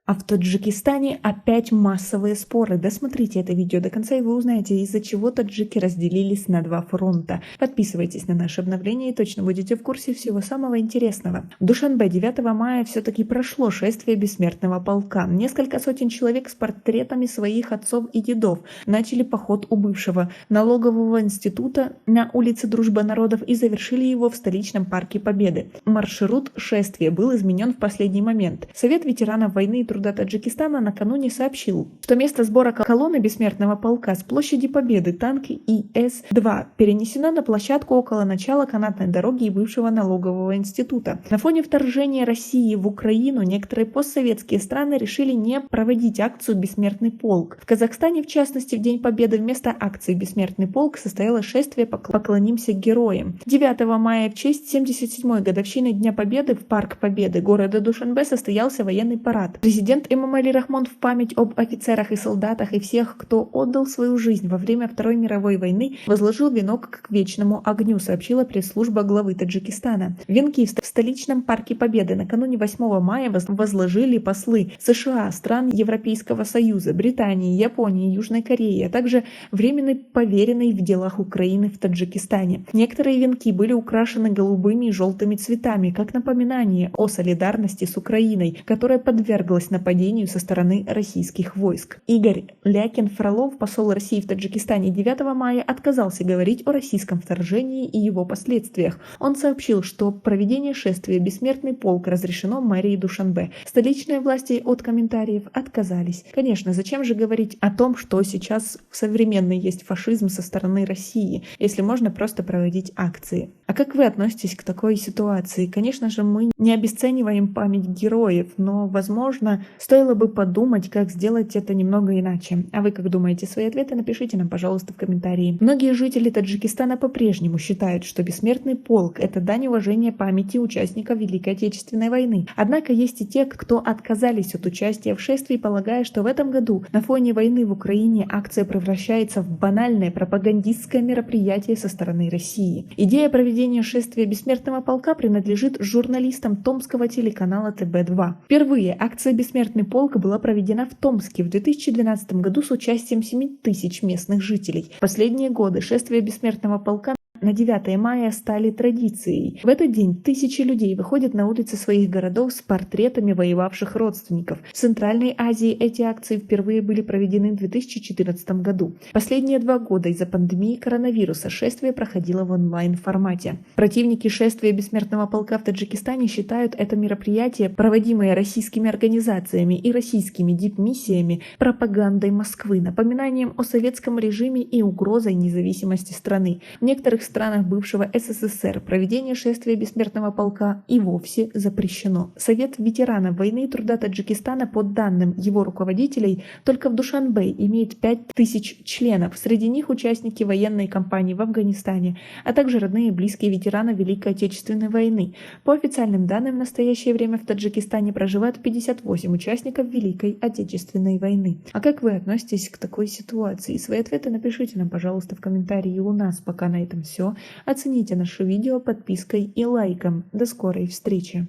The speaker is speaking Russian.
А в Таджикистане опять массовые споры. Досмотрите это видео до конца, и вы узнаете, из-за чего таджики разделились на два фронта. Подписывайтесь на наши обновления, и точно будете в курсе всего самого интересного. В Душанбе 9 мая все-таки прошло шествие бессмертного полка. Несколько сотен человек с портретами своих отцов и дедов начали поход у бывшего налогового института на улице Дружбы народов и завершили его в столичном парке Победы. Маршрут шествия был изменен в последний момент. Совет ветеранов войны и труда Таджикистана накануне сообщил, что место сбора колонны бессмертного полка с площади Победы танки ИС-2 перенесено на площадку около начала канатной дороги и бывшего налогового института. На фоне вторжения России в Украину некоторые постсоветские страны решили не проводить акцию «Бессмертный полк». В Казахстане, в частности, в День Победы вместо акции «Бессмертный полк» состоялось шествие «Поклонимся героям». 9 мая в честь 77-й годовщины Дня Победы в Парк Победы города Душанбе состоялся военный парад. Президент Эмомали Рахмон в память об офицерах и солдатах и всех, кто отдал свою жизнь во время Второй мировой войны, возложил венок к вечному огню, сообщила пресс-служба главы Таджикистана. Венки в столичном парке Победы накануне 8 мая возложили послы США, стран Европейского Союза, Британии, Японии, Южной Кореи, а также временный поверенный в делах Украины в Таджикистане. Некоторые венки были украшены голубыми и желтыми цветами, как напоминание о солидарности с Украиной, которая подверглась нападению со стороны российских войск. Игорь Лякин-Фролов, посол России в Таджикистане, 9 мая отказался говорить о российском вторжении и его последствиях. Он сообщил, что проведение шествия «Бессмертный полк» разрешено мэрией Душанбе. Столичные власти от комментариев отказались. Конечно, зачем же говорить о том, что сейчас современный есть фашизм со стороны России, если можно просто проводить акции? А как вы относитесь к такой ситуации? Конечно же, мы не обесцениваем память героев, но, возможно, стоило бы подумать, как сделать это немного иначе. А вы как думаете? Свои ответы напишите нам, пожалуйста, в комментарии. Многие жители Таджикистана по-прежнему считают, что бессмертный полк – это дань уважения памяти участников Великой Отечественной войны. Однако есть и те, кто отказались от участия в шествии, полагая, что в этом году на фоне войны в Украине акция превращается в банальное пропагандистское мероприятие со стороны России. Идея проведения шествия бессмертного полка принадлежит журналистам томского телеканала ТБ2. Впервые акция «Бессмертный полк» была проведена в Томске в 2012 году с участием 7 тысяч местных жителей. В последние годы шествие бессмертного полка на 9 мая стали традицией. В этот день тысячи людей выходят на улицы своих городов с портретами воевавших родственников. В Центральной Азии эти акции впервые были проведены в 2014 году. Последние 2 года из-за пандемии коронавируса шествие проходило в онлайн-формате. Противники шествия бессмертного полка в Таджикистане считают это мероприятие, проводимое российскими организациями и российскими дипмиссиями, пропагандой Москвы, напоминанием о советском режиме и угрозой независимости страны. В некоторых странах бывшего СССР проведение шествия бессмертного полка и вовсе запрещено. Совет ветеранов войны и труда Таджикистана, по данным его руководителей, только в Душанбе имеет 5000 членов. Среди них участники военной кампании в Афганистане, а также родные и близкие ветеранов Великой Отечественной войны. По официальным данным, в настоящее время в Таджикистане проживают 58 участников Великой Отечественной войны. А как вы относитесь к такой ситуации? Свои ответы напишите нам, пожалуйста, в комментарии. У нас пока на этом все. Оцените наше видео подпиской и лайком. До скорой встречи!